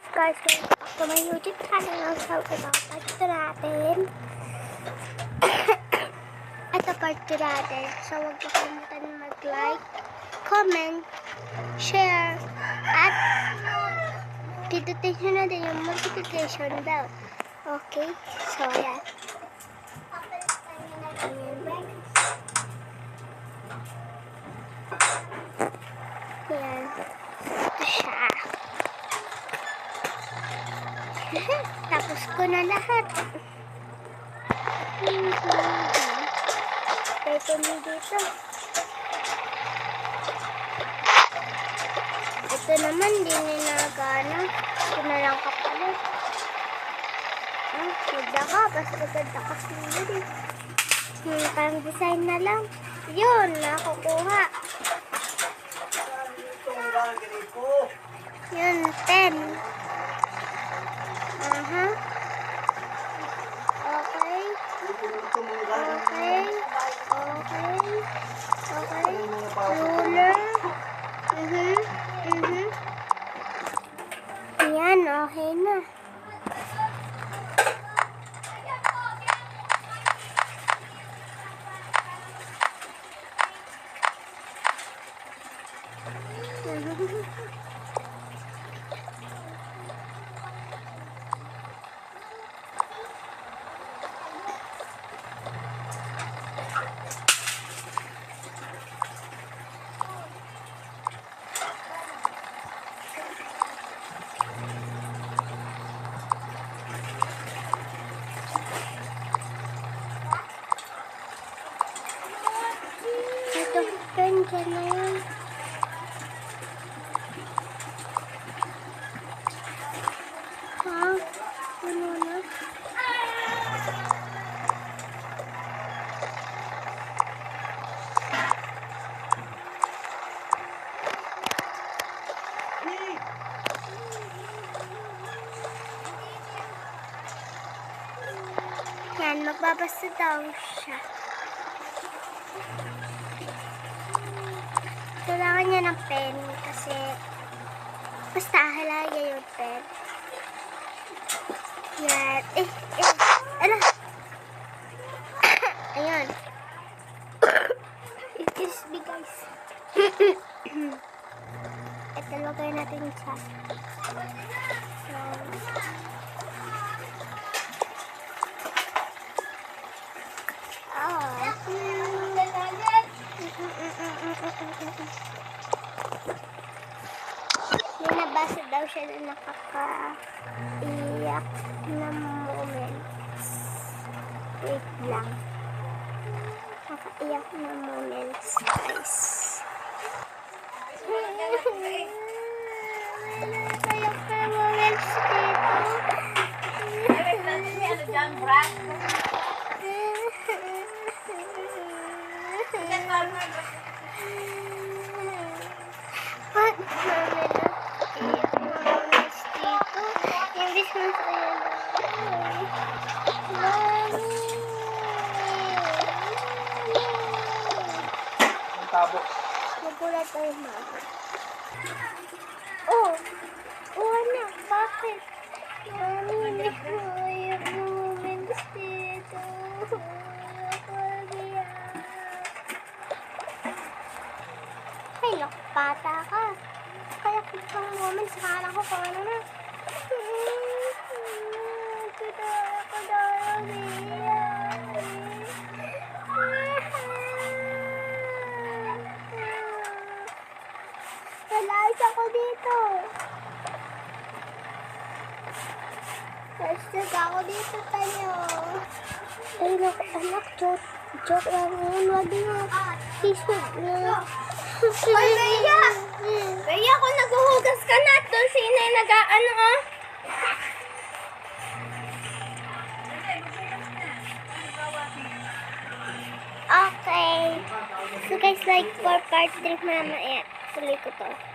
Guys, welcome back to my YouTube channel. So, ito part 2 natin. Ito part 2 natin. So, huwag kakalimutan mag-like, comment, share, at pindutin nyo na din yung notification bell. Okay? So, yan. Yan. Ito siya. Tapos ko na lahat. Ito mo dito. Ito naman, di nagana. Ito na lang kapalit. Magda ka, basta ganda ka sila eh. Parang design na lang. Yun, nakukuha. Yun, 10. Okay. Ruler. Yan, okay na. Dyan na yan. Ha? Ano na? Yan, magbabasa daw siya. Kailangan niya ng pen kasi basta halaga yung pen. Yan. Ano? Ayan. Excuse me guys. Ito lagay natin siya. Nabasa daw siya na nakakaiyak na moments. Wait lang. Nakakaiyak na moments, guys. Nakakaiyak na moments Magulat tayo, mama. Oh, anak, bakit? Mami, hindi ko yung moments dito. Ay, nakapata ka. Kaya kitang moments, akala ko kung ano na. Ako daw, nalayas ako dito. Nastig ako dito tayo. Ay, anak, joke lang yun. Wag mo. Tisog na. Ay, Rhea! Rhea, kung naghuhugas ka na, doon si Inay nag-ano, ah. Okay. So guys, like for part 3 mamaya. Tuloy ko to.